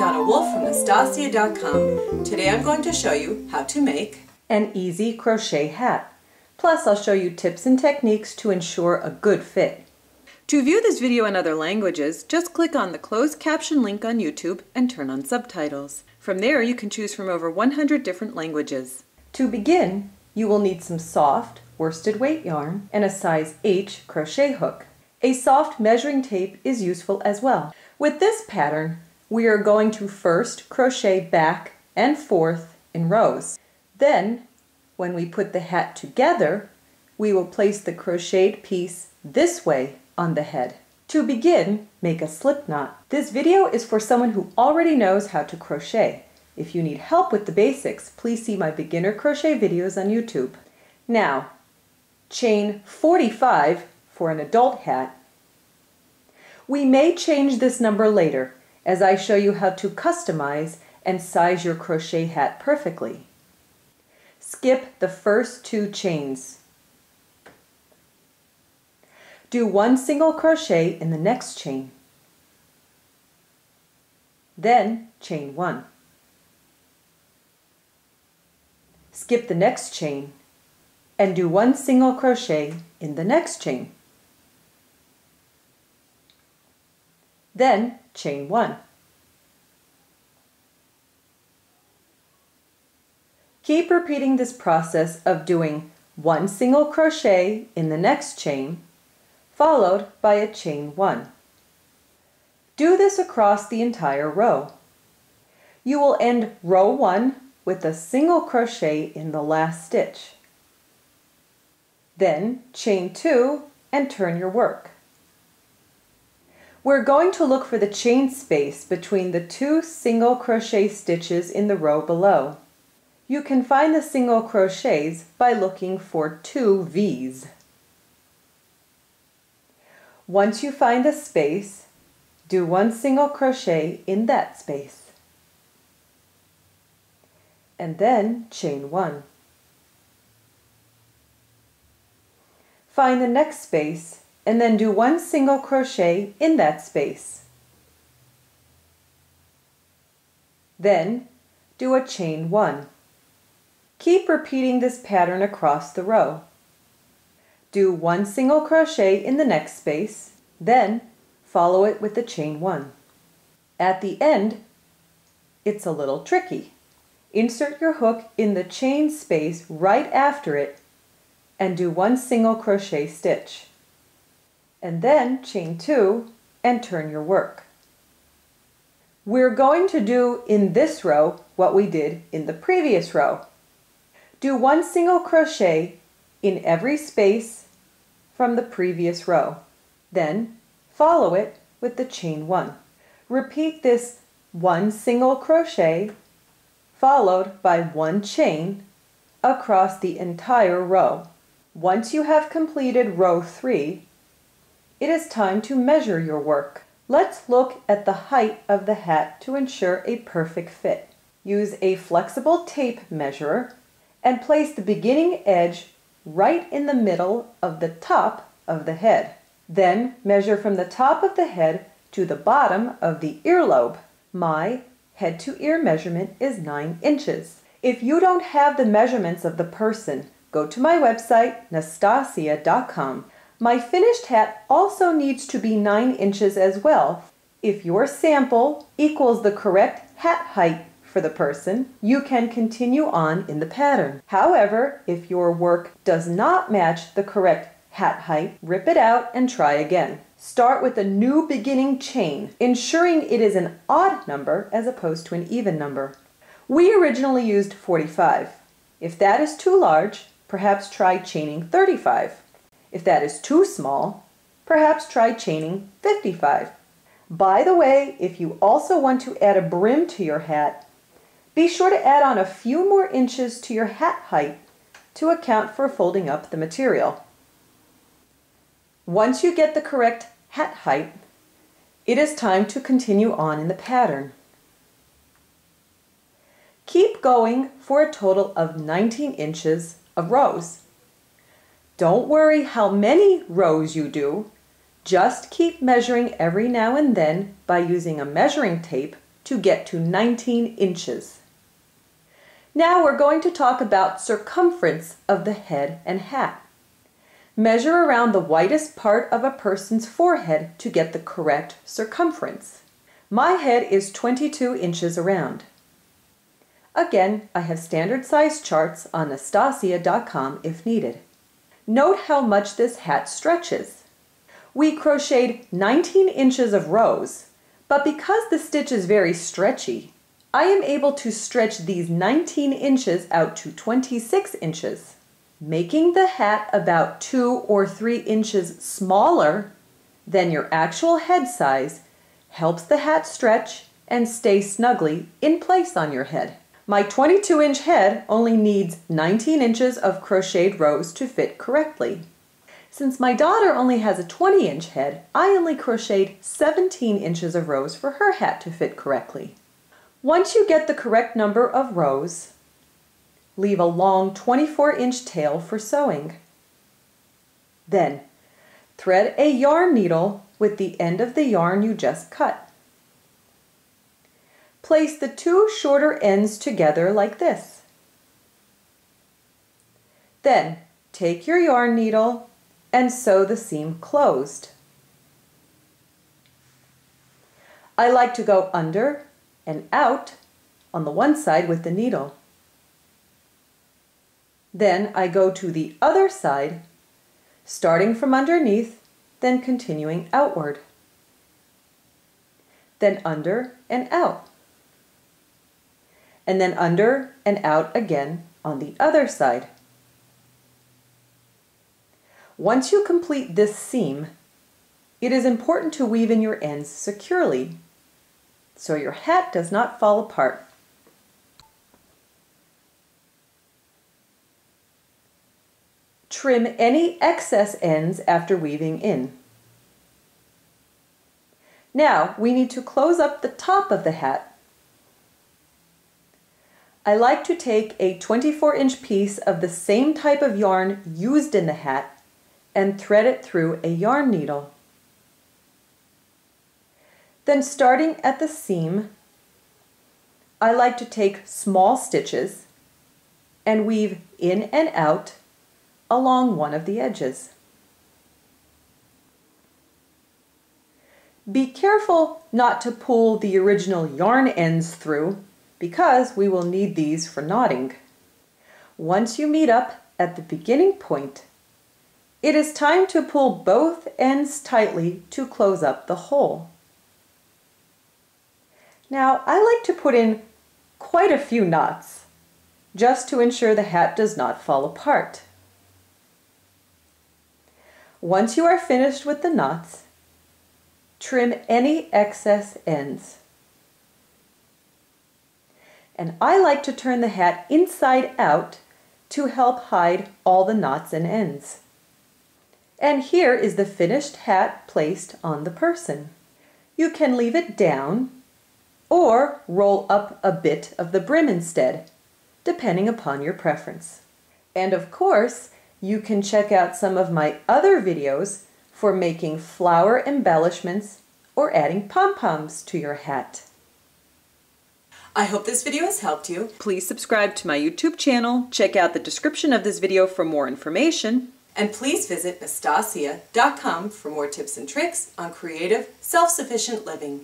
Donna Wolfe from Naztazia.com. Today I'm going to show you how to make an easy crochet hat. Plus I'll show you tips and techniques to ensure a good fit. To view this video in other languages, just click on the closed caption link on YouTube and turn on subtitles. From there you can choose from over 100 different languages. To begin, you will need some soft worsted weight yarn and a size H crochet hook. A soft measuring tape is useful as well. With this pattern, we are going to first crochet back and forth in rows. Then, when we put the hat together, we will place the crocheted piece this way on the head. To begin, make a slip knot. This video is for someone who already knows how to crochet. If you need help with the basics, please see my beginner crochet videos on YouTube. Now, chain 45 for an adult hat. We may change this number later as I show you how to customize and size your crochet hat perfectly. Skip the first 2 chains. Do 1 single crochet in the next chain. Then chain 1. Skip the next chain and do 1 single crochet in the next chain. Then chain 1. Keep repeating this process of doing 1 single crochet in the next chain, followed by a chain 1. Do this across the entire row. You will end row 1 with a single crochet in the last stitch. Then chain 2 and turn your work. We're going to look for the chain space between the 2 single crochet stitches in the row below. You can find the single crochets by looking for 2 V's. Once you find the space, do 1 single crochet in that space. And then chain 1. Find the next space and then do 1 single crochet in that space. Then do a chain 1. Keep repeating this pattern across the row. Do 1 single crochet in the next space, then follow it with the chain 1. At the end, it's a little tricky. Insert your hook in the chain space right after it and do 1 single crochet stitch. And then chain 2 and turn your work. We're going to do in this row what we did in the previous row. Do 1 single crochet in every space from the previous row. Then follow it with the chain 1. Repeat this 1 single crochet followed by 1 chain across the entire row. Once you have completed row 3, it is time to measure your work. Let's look at the height of the hat to ensure a perfect fit. Use a flexible tape measure and place the beginning edge right in the middle of the top of the head. Then measure from the top of the head to the bottom of the earlobe. My head to ear measurement is 9 inches. If you don't have the measurements of the person, go to my website, Naztazia.com. My finished hat also needs to be 9 inches as well. If your sample equals the correct hat height for the person, you can continue on in the pattern. However, if your work does not match the correct hat height, rip it out and try again. Start with a new beginning chain, ensuring it is an odd number as opposed to an even number. We originally used 45. If that is too large, perhaps try chaining 35. If that is too small, perhaps try chaining 55. By the way, if you also want to add a brim to your hat, be sure to add on a few more inches to your hat height to account for folding up the material. Once you get the correct hat height, it is time to continue on in the pattern. Keep going for a total of 19 inches of rows. Don't worry how many rows you do, just keep measuring every now and then by using a measuring tape to get to 19 inches. Now we're going to talk about circumference of the head and hat. Measure around the widest part of a person's forehead to get the correct circumference. My head is 22 inches around. Again, I have standard size charts on Naztazia.com if needed. Note how much this hat stretches. We crocheted 19 inches of rows, but because the stitch is very stretchy, I am able to stretch these 19 inches out to 26 inches. Making the hat about 2 or 3 inches smaller than your actual head size helps the hat stretch and stay snugly in place on your head. My 22-inch head only needs 19 inches of crocheted rows to fit correctly. Since my daughter only has a 20-inch head, I only crocheted 17 inches of rows for her hat to fit correctly. Once you get the correct number of rows, leave a long 24-inch tail for sewing. Then, thread a yarn needle with the end of the yarn you just cut. Place the two shorter ends together like this. Then, take your yarn needle and sew the seam closed. I like to go under and out on the one side with the needle. Then I go to the other side, starting from underneath, then continuing outward. Then under and out. And then under and out again on the other side. Once you complete this seam, it is important to weave in your ends securely so your hat does not fall apart. Trim any excess ends after weaving in. Now we need to close up the top of the hat. I like to take a 24-inch piece of the same type of yarn used in the hat and thread it through a yarn needle. Then starting at the seam, I like to take small stitches and weave in and out along one of the edges. Be careful not to pull the original yarn ends through because we will need these for knotting. Once you meet up at the beginning point, it is time to pull both ends tightly to close up the hole. Now, I like to put in quite a few knots just to ensure the hat does not fall apart. Once you are finished with the knots, trim any excess ends. And I like to turn the hat inside out to help hide all the knots and ends. And here is the finished hat placed on the person. You can leave it down or roll up a bit of the brim instead, depending upon your preference. And of course, you can check out some of my other videos for making flower embellishments or adding pom-poms to your hat. I hope this video has helped you. Please subscribe to my YouTube channel, check out the description of this video for more information, and please visit Naztazia.com for more tips and tricks on creative, self-sufficient living.